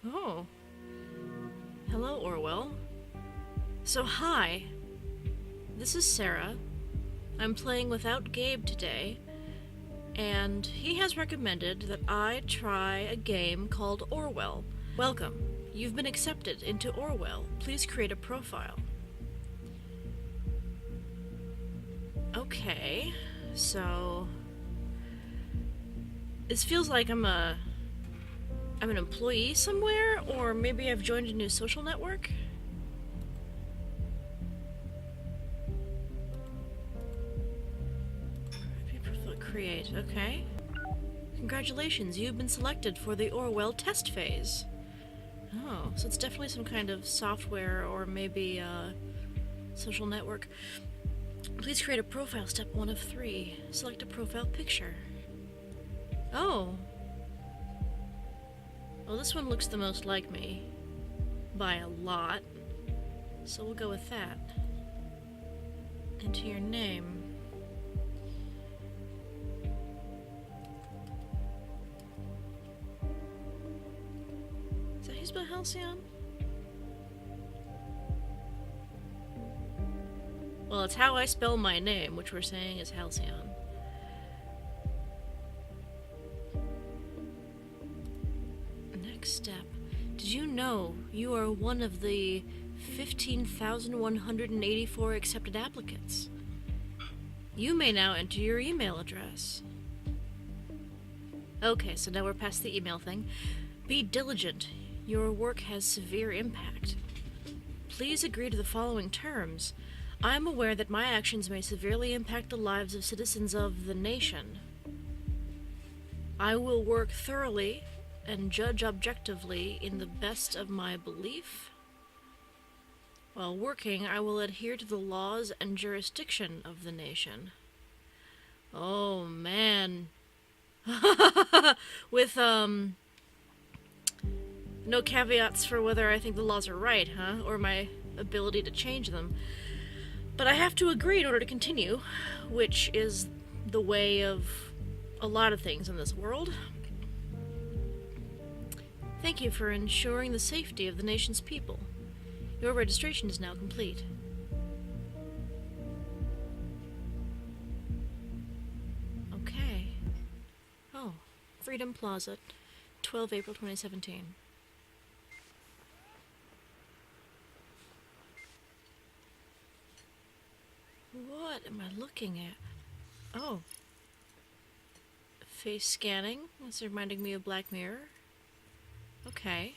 Oh. Hello, Orwell. So, hi. This is Sarah. I'm playing without Gabe today, and he has recommended that I try a game called Orwell. Welcome. You've been accepted into Orwell. Please create a profile. Okay, so... This feels like I'm an employee somewhere, or maybe I've joined a new social network? Create, okay. Congratulations, you've been selected for the Orwell test phase. Oh, so it's definitely some kind of software or maybe social network. Please create a profile, step 1 of 3. Select a profile picture. Oh. Well, this one looks the most like me. By a lot. So we'll go with that. Enter your name. Is that how you spell Halcyon? Well, it's how I spell my name, which we're saying is Halcyon. Next step. Did you know you are one of the 15,184 accepted applicants? You may now enter your email address. Okay, so now we're past the email thing. Be diligent. Your work has severe impact. Please agree to the following terms. I am aware that my actions may severely impact the lives of citizens of the nation. I will work thoroughly and judge objectively in the best of my belief. While working, I will adhere to the laws and jurisdiction of the nation. Oh, man. With, no caveats for whether I think the laws are right, huh? Or my ability to change them. But I have to agree in order to continue, which is the way of a lot of things in this world. Thank you for ensuring the safety of the nation's people. Your registration is now complete. Okay. Oh, Freedom Plaza, 12 April 2017. What am I looking at? Oh. Face scanning. That's reminding me of Black Mirror. Okay.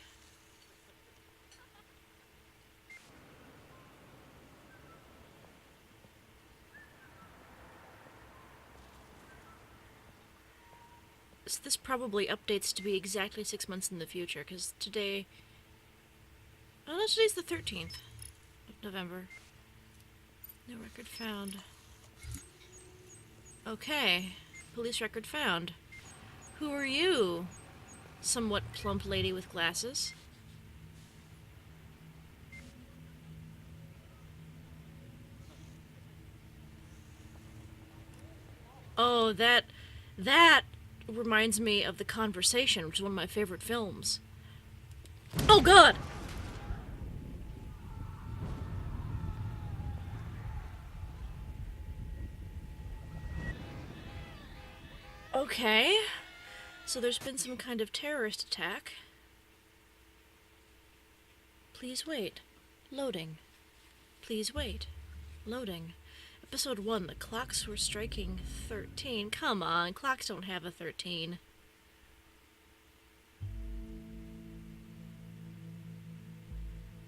So this probably updates to be exactly 6 months in the future, because today... Oh, no, today's the 13th of November. No record found. Okay. Police record found. Who are you? Somewhat plump lady with glasses. Oh, that reminds me of The Conversation, which is one of my favorite films. Oh, God! Okay. So there's been some kind of terrorist attack. Please wait. Loading. Please wait. Loading. Episode 1, the clocks were striking 13. Come on, clocks don't have a 13.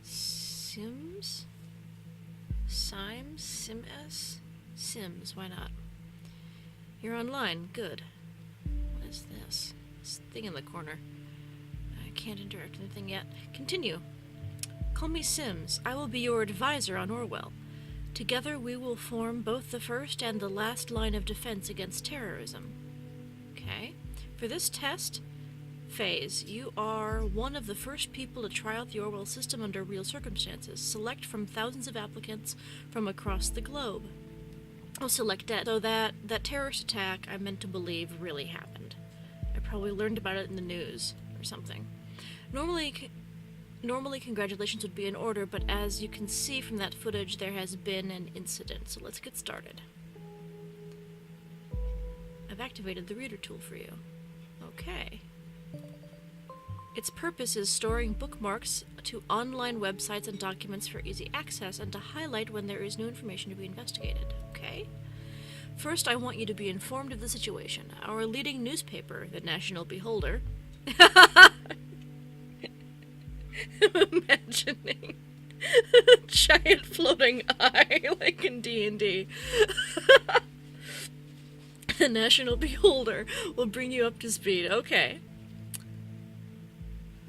Sims? Sims? Sims? Sims, why not? You're online, good. What is this? This thing in the corner. I can't interact with anything yet. Continue. Call me Sims. I will be your advisor on Orwell. Together we will form both the first and the last line of defense against terrorism. Okay. For this test phase, you are one of the first people to try out the Orwell system under real circumstances. Select from thousands of applicants from across the globe. I'll select dead. So that terrorist attack, I'm meant to believe, really happened. I probably learned about it in the news or something. Normally congratulations would be in order, but as you can see from that footage, there has been an incident, so let's get started. I've activated the reader tool for you. Okay. Its purpose is storing bookmarks to online websites and documents for easy access, and to highlight when there is new information to be investigated. Okay? First, I want you to be informed of the situation. Our leading newspaper, the National Beholder... I'm imagining a giant floating eye, like in D&D. The National Beholder will bring you up to speed. Okay.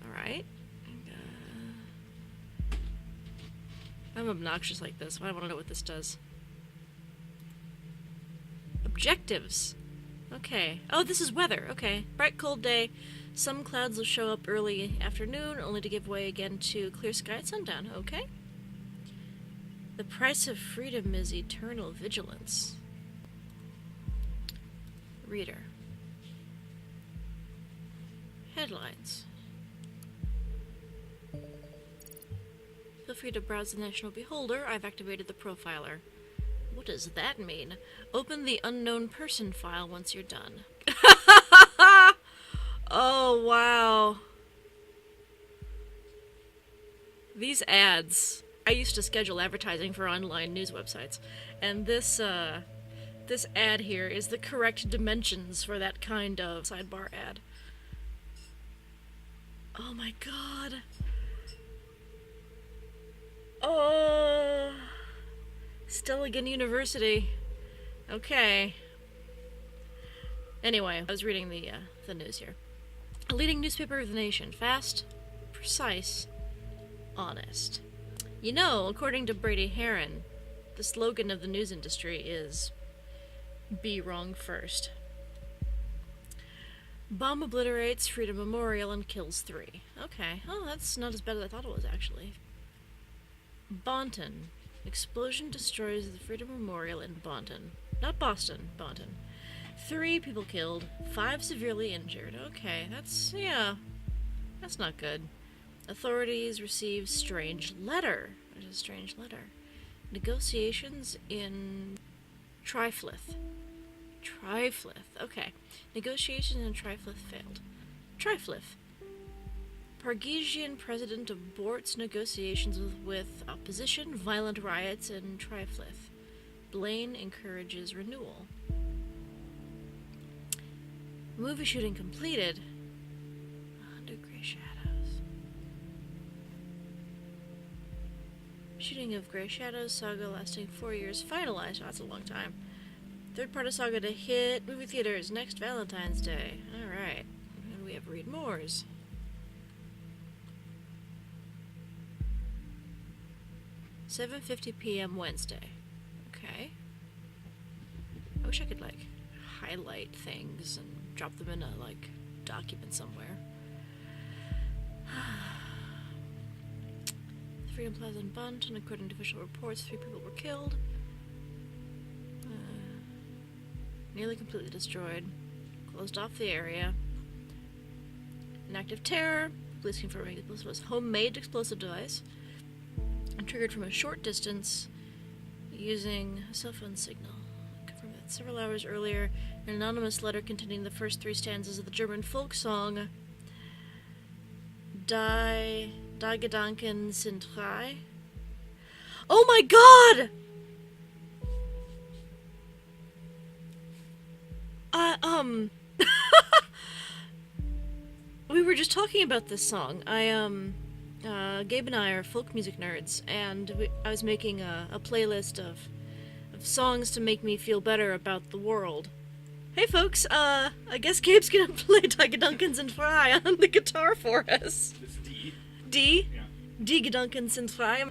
Alright. I'm obnoxious like this. I want to know what this does. Objectives. Okay. Oh, this is weather. Okay. Bright, cold day. Some clouds will show up early afternoon, only to give way again to clear sky at sundown. Okay. The price of freedom is eternal vigilance. Reader. Headlines. Feel free to browse the National Beholder. I've activated the profiler. What does that mean? Open the unknown person file once you're done. Oh, wow. These ads. I used to schedule advertising for online news websites, and this ad here is the correct dimensions for that kind of sidebar ad. Oh my god. Oh. Stelligan University. Okay. Anyway, I was reading the news here. A leading newspaper of the nation. Fast, precise, honest. You know, according to Brady Heron, the slogan of the news industry is, be wrong first. Bomb obliterates Freedom Memorial and kills 3. Okay. Oh, that's not as bad as I thought it was, actually. Bonton. Explosion destroys the Freedom Memorial in Bonton. Not Boston, Bonton. 3 people killed, 5 severely injured. Okay, that's not good. Authorities receive strange letter. There's a strange letter. Negotiations in Triflith. Okay. Negotiations in Triflith failed. Triflith. Pargesian president aborts negotiations with opposition, violent riots in Triflith. Blaine encourages renewal. Movie shooting completed. Under Grey Shadows. Shooting of Grey Shadows saga lasting 4 years finalized. Oh, that's a long time. Third part of saga to hit movie theaters next Valentine's Day. Alright. And we have Read More's. 7:50 p.m. Wednesday. Okay. I wish I could, like, highlight things and drop them in a, like, document somewhere. Freedom Plaza in Bonton, according to official reports, 3 people were killed. Nearly completely destroyed. Closed off the area. An act of terror. Police confirming the explosive was homemade explosive device. And triggered from a short distance using a cell phone signal. Confirmed that several hours earlier, an anonymous letter containing the first 3 stanzas of the German folk song Die Gedanken sind frei. Oh my god! We were just talking about this song. Gabe and I are folk music nerds, and I was making a playlist of songs to make me feel better about the world. Hey folks, I guess Gabe's gonna play Die Gedanken sind frei on the guitar for us. It's D. D? Yeah. Die Gedanken sind frei.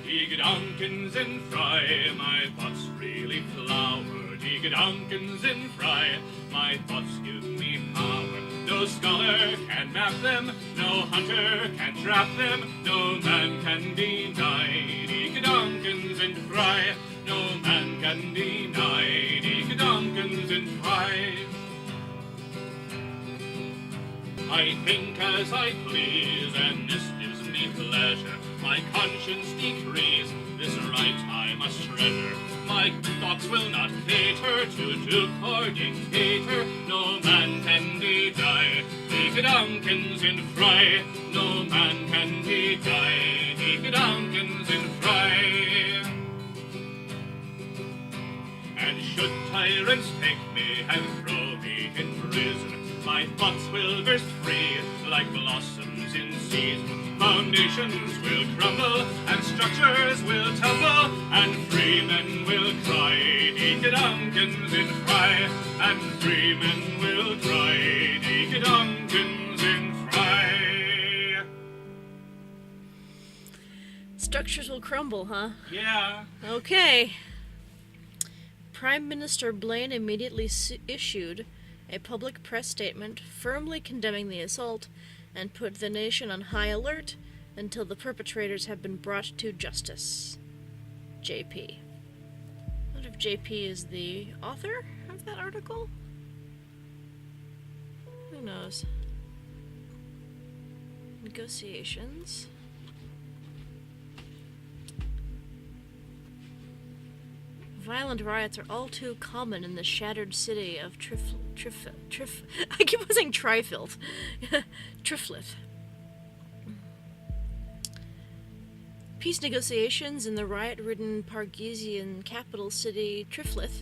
Die Gedanken sind frei, my thoughts really flower. Die Gedanken sind frei, my thoughts give me power. No scholar can map them, no hunter can trap them, no man can deny. Die Gedanken sind frei, no man can deny. Die Gedanken sind frei. I think as I please, and this gives me pleasure. My conscience decrees, this right I must treasure. My thoughts will not cater to duke or dictator. No man can deny Deacon-Dunkins in fry. No man can deny Deacon-Dunkins in fry. And should tyrants take me and throw me in prison, my thoughts will burst free like blossoms in season. Foundations will crumble and structures will tumble, and free men will cry, Deacon-Dunkins in fry. And free men will cry, Deacon-Dunkins in fry. Structures will crumble, huh? Yeah. Okay. Prime Minister Blaine immediately issued a public press statement firmly condemning the assault and put the nation on high alert until the perpetrators have been brought to justice. JP. What if JP is the author of that article? Who knows? Negotiations. Violent riots are all too common in the shattered city of I keep on saying Trifilth. Triflith. Peace negotiations in the riot-ridden Pargesian capital city Triflith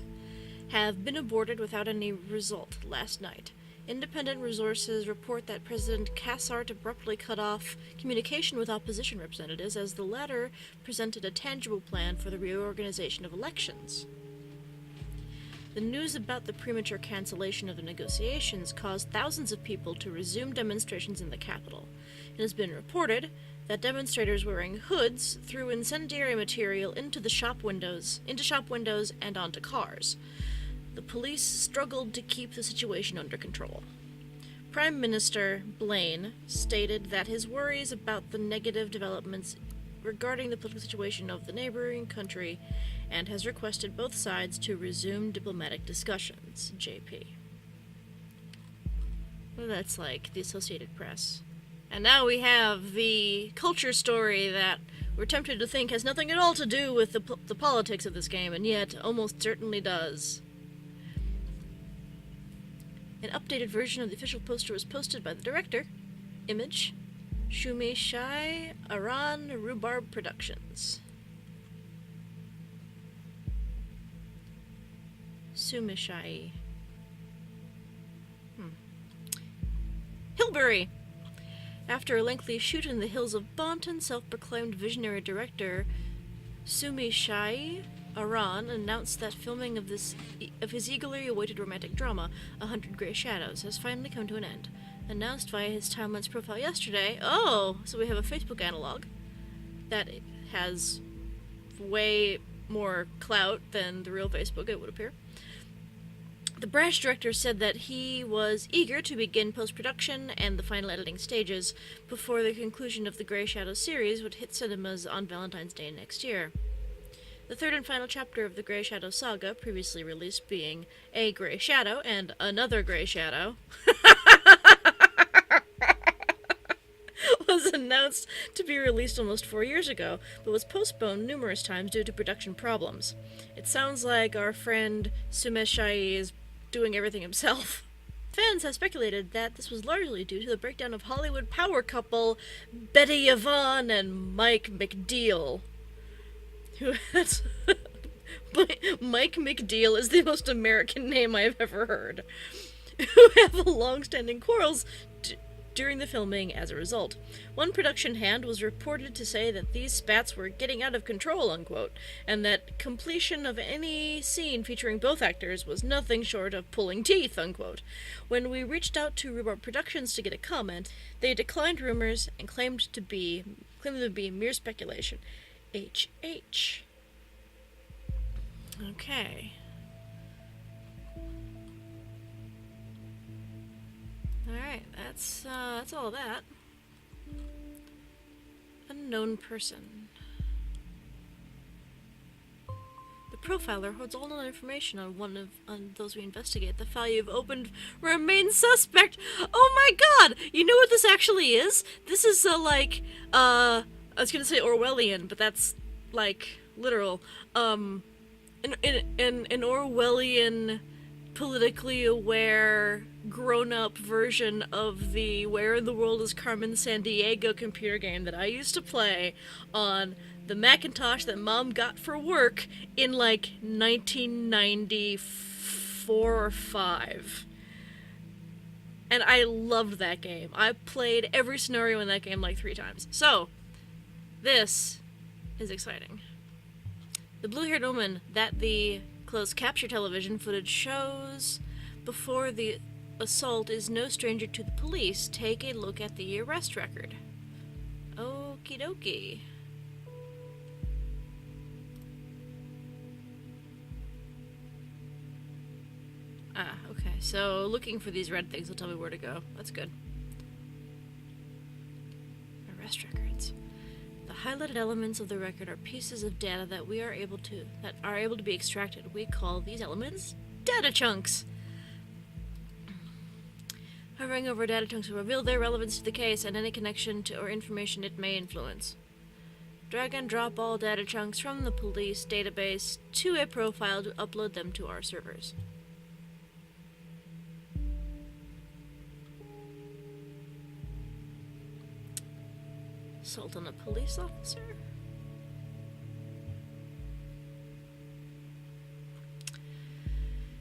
have been aborted without any result last night. Independent resources report that President Cassart abruptly cut off communication with opposition representatives as the latter presented a tangible plan for the reorganization of elections. The news about the premature cancellation of the negotiations caused thousands of people to resume demonstrations in the capital. It has been reported that demonstrators wearing hoods threw incendiary material into shop windows and onto cars. The police struggled to keep the situation under control. Prime Minister Blaine stated that his worries about the negative developments regarding the political situation of the neighboring country and has requested both sides to resume diplomatic discussions. JP. Well, that's like the Associated Press. And now we have the culture story that we're tempted to think has nothing at all to do with the politics of this game, and yet almost certainly does. An updated version of the official poster was posted by the director. Image. Shumi Shai Aran Rhubarb Productions. Sumishai. Hilbury. After a lengthy shoot in the hills of Bonton, self-proclaimed visionary director Sumishai Aran announced that filming of his eagerly awaited romantic drama, 100 Grey Shadows, has finally come to an end. Announced via his Timelines profile yesterday. Oh, so we have a Facebook analog that has way more clout than the real Facebook, it would appear. The brash director said that he was eager to begin post-production and the final editing stages before the conclusion of the Grey Shadows series would hit cinemas on Valentine's Day next year. The third and final chapter of the Grey Shadow saga, previously released being A Grey Shadow and Another Grey Shadow, was announced to be released almost 4 years ago, but was postponed numerous times due to production problems. It sounds like our friend Sumeshai is doing everything himself. Fans have speculated that this was largely due to the breakdown of Hollywood power couple Betty Yvonne and Mike McDeal. Mike McDeal is the most American name I have ever heard. Who have long-standing quarrels during the filming as a result. One production hand was reported to say that these spats were getting out of control, unquote, and that completion of any scene featuring both actors was nothing short of pulling teeth, unquote. When we reached out to Rhubarb Productions to get a comment, they declined rumors and claimed them to be mere speculation. HH. Okay. Alright, that's all of that. Unknown person. The profiler holds all known information on those we investigate. The file you've opened remains suspect. Oh my god! You know what this actually is? This is I was gonna say Orwellian, but that's like literal. An Orwellian, politically aware, grown-up version of the Where in the World is Carmen Sandiego computer game that I used to play on the Macintosh that Mom got for work in like 1994 or 5. And I loved that game. I played every scenario in that game like 3 times. So, this is exciting. The blue-haired woman that the closed capture television footage shows before the assault is no stranger to the police. Take a look at the arrest record. Okie dokie. Okay, so looking for these red things will tell me where to go. That's good. Arrest records. The highlighted elements of the record are pieces of data that are able to be extracted. We call these elements data chunks. Hovering over data chunks will reveal their relevance to the case and any connection to or information it may influence. Drag and drop all data chunks from the police database to a profile to upload them to our servers. Assault on a police officer?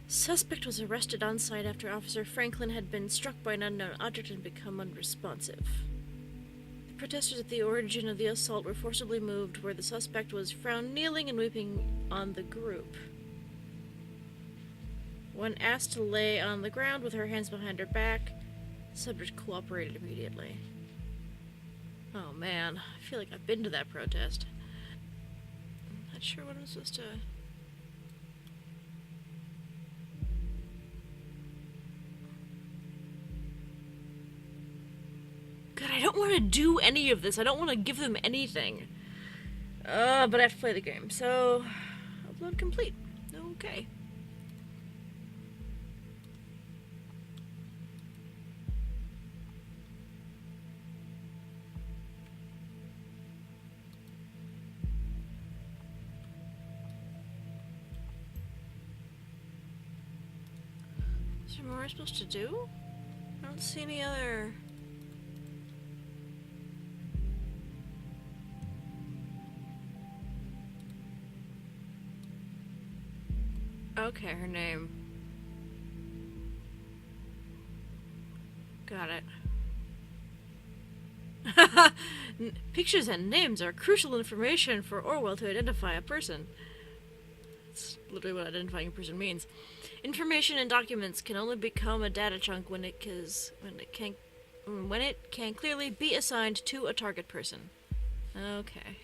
Suspect was arrested on site after Officer Franklin had been struck by an unknown object and become unresponsive. The protesters at the origin of the assault were forcibly moved where the suspect was found kneeling and weeping on the group. When asked to lay on the ground with her hands behind her back, the subject cooperated immediately. Oh man, I feel like I've been to that protest. I'm not sure what I'm supposed to... God, I don't want to do any of this. I don't want to give them anything. But I have to play the game. So, upload complete. Okay. Is there more I'm supposed to do? I don't see any other... Okay, her name. Got it. Pictures and names are crucial information for Orwell to identify a person. That's literally what identifying a person means. Information in documents can only become a data chunk when it can clearly be assigned to a target person. Okay.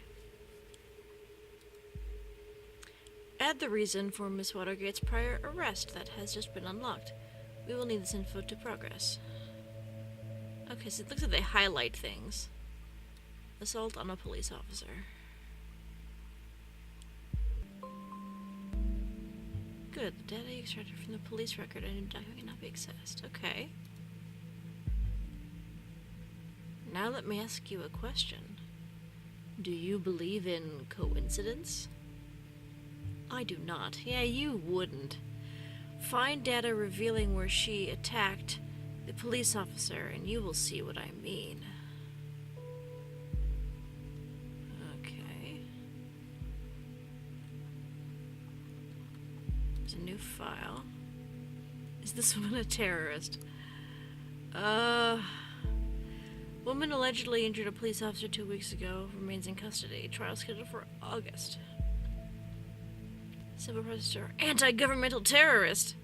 Add the reason for Miss Watergate's prior arrest that has just been unlocked. We will need this info to progress. Okay, so it looks like they highlight things. Assault on a police officer. Good. The data extracted from the police record and new document cannot be accessed. Okay. Now let me ask you a question. Do you believe in coincidence? I do not. Yeah, you wouldn't. Find data revealing where she attacked the police officer, and you will see what I mean. Okay. There's a new file. Is this woman a terrorist? Woman allegedly injured a police officer 2 weeks ago, remains in custody. Trial scheduled for August. Civil protester, anti-governmental terrorist.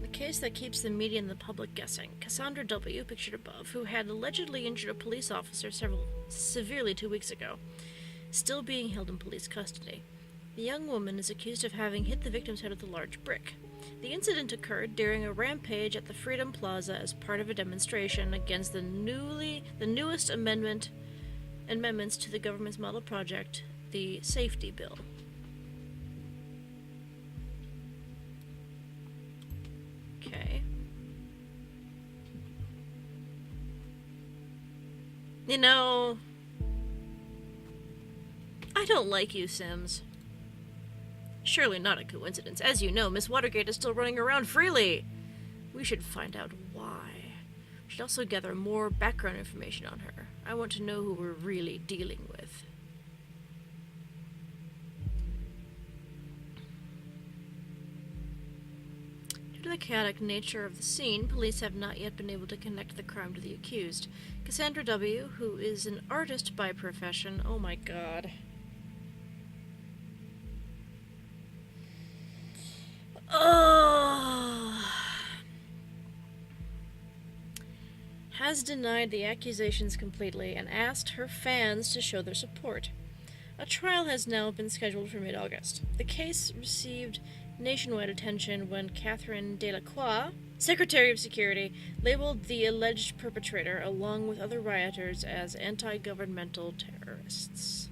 The case that keeps the media and the public guessing. Cassandra W., pictured above, who had allegedly injured a police officer severely 2 weeks ago, still being held in police custody. The young woman is accused of having hit the victim's head with a large brick. The incident occurred during a rampage at the Freedom Plaza as part of a demonstration against the newest amendments to the government's model project, the Safety Bill. You know, I don't like you, Sims. Surely not a coincidence. As you know, Miss Watergate is still running around freely. We should find out why. We should also gather more background information on her. I want to know who we're really dealing with. Due to the chaotic nature of the scene, police have not yet been able to connect the crime to the accused. Cassandra W., who is an artist by profession, oh my god. Has denied the accusations completely and asked her fans to show their support. A trial has now been scheduled for mid-August. The case received nationwide attention when Catherine Delacroix, Secretary of Security, labeled the alleged perpetrator, along with other rioters, as anti-governmental terrorists.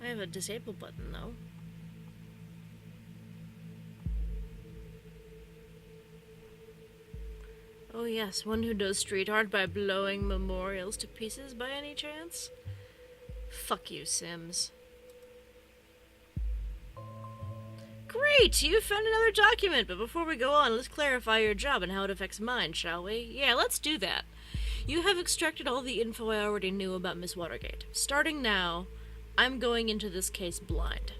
I have a disable button, though. Oh yes, one who does street art by blowing memorials to pieces by any chance? Fuck you, Sims. Great! You found another document, but before we go on, let's clarify your job and how it affects mine, shall we? Yeah, let's do that. You have extracted all the info I already knew about Miss Watergate. Starting now, I'm going into this case blind.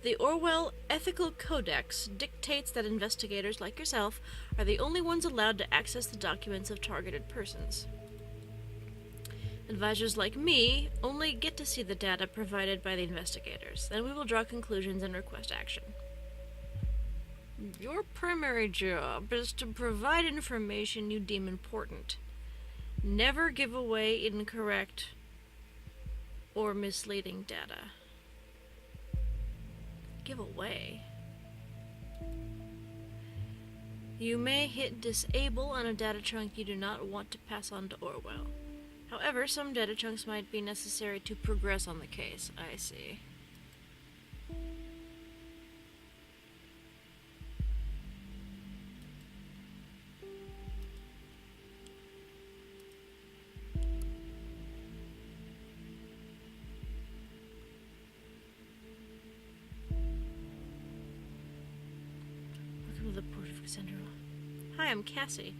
The Orwell Ethical Codex dictates that investigators like yourself are the only ones allowed to access the documents of targeted persons. Advisors like me only get to see the data provided by the investigators. Then we will draw conclusions and request action. Your primary job is to provide information you deem important. Never give away incorrect or misleading data. Give away? You may hit disable on a data chunk you do not want to pass on to Orwell. However, some data chunks might be necessary to progress on the case. I see. Hi, I'm Cassie,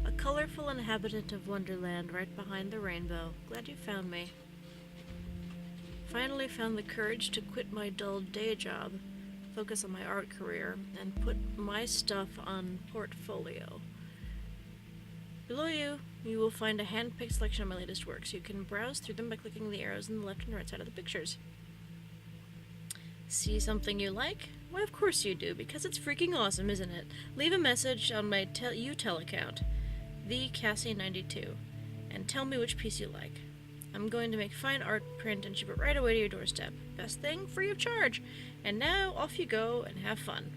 a colorful inhabitant of Wonderland right behind the rainbow. Glad you found me. Finally found the courage to quit my dull day job, focus on my art career, and put my stuff on portfolio. Below you will find a hand-picked selection of my latest works. You can browse through them by clicking the arrows on the left and right side of the pictures. See something you like? Why, of course you do, because it's freaking awesome, isn't it? Leave a message on my UTEL account, theCassie92, and tell me which piece you like. I'm going to make fine art print and ship it right away to your doorstep. Best thing, free of charge. And now, off you go and have fun.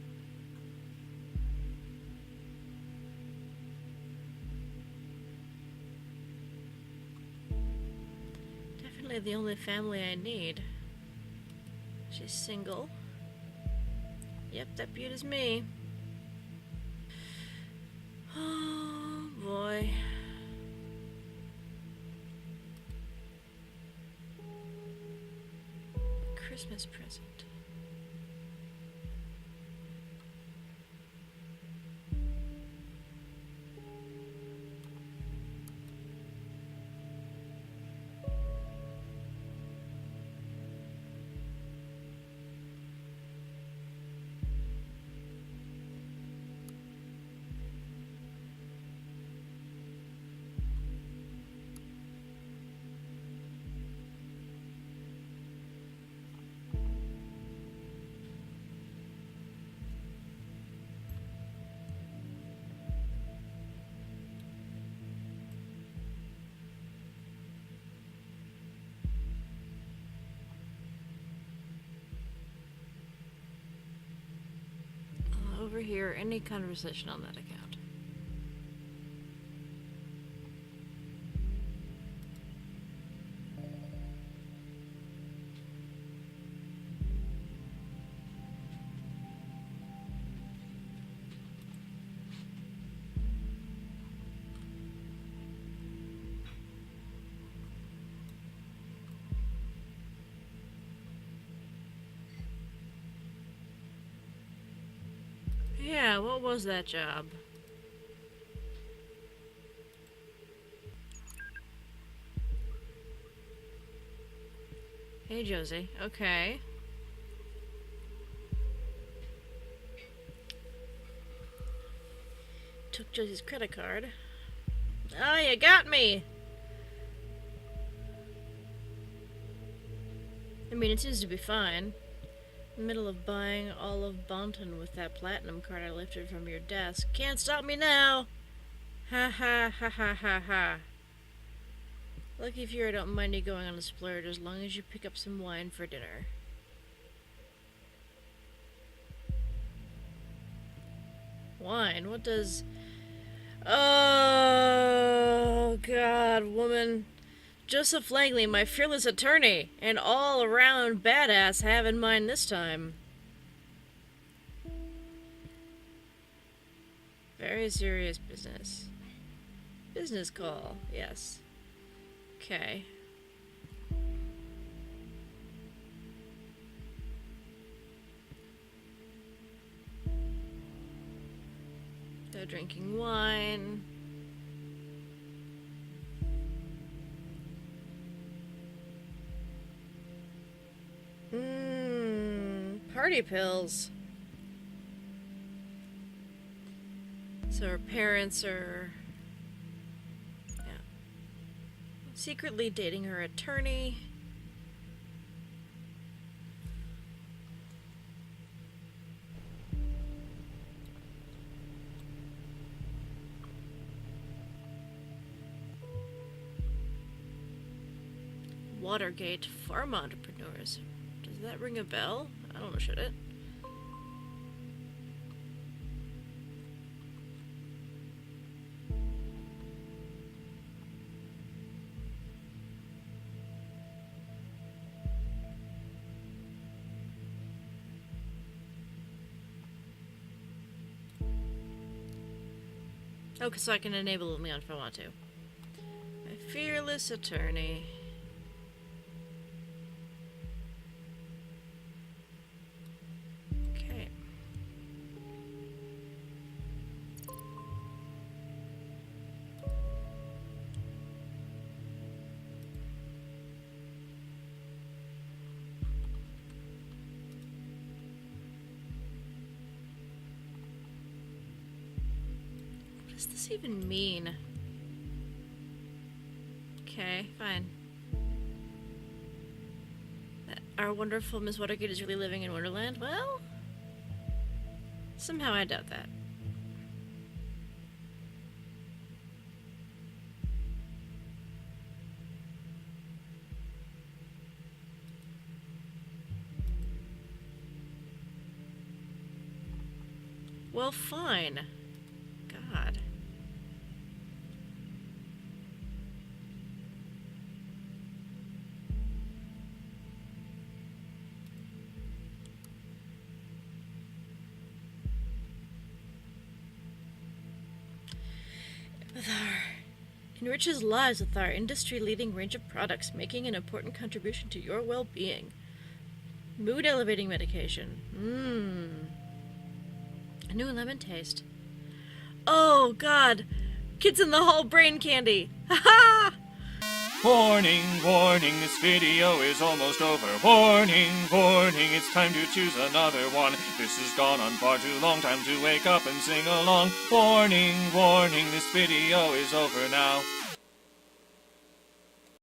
Definitely the only family I need. She's single. Yep, that beaut is me. Oh, boy. Christmas present. Overhear any conversation on that account. Yeah, what was that job? Hey, Josie. Okay. Took Josie's credit card. Oh, you got me! I mean, it seems to be fine. In the middle of buying all of Bonton with that platinum card I lifted from your desk. Can't stop me now! Ha ha ha ha ha ha. Lucky if I don't mind you going on a splurge as long as you pick up some wine for dinner. Wine? What does... Oh, God, woman. Joseph Langley, my fearless attorney, and all-around badass, have in mind this time. Very serious business. Business call, yes. Okay. They're drinking wine. Party pills. So her parents are... yeah. Secretly dating her attorney. Watergate farm entrepreneurs. Does that ring a bell? I don't know, should it? Okay, so I can enable Leon if I want to. My fearless attorney. Okay. What does this even mean? Okay, fine. Our wonderful Miss Watergate is really living in Wonderland? Well, somehow I doubt that. Well, fine. God. Enriches lives with our industry-leading range of products, making an important contribution to your well-being. Mood-elevating medication. A new lemon taste. Oh, God! Kids in the Hall brain candy! Ha-ha! Warning, warning, this video is almost over. Warning, warning, it's time to choose another one. This has gone on far too long, time to wake up and sing along. Warning, warning, this video is over now.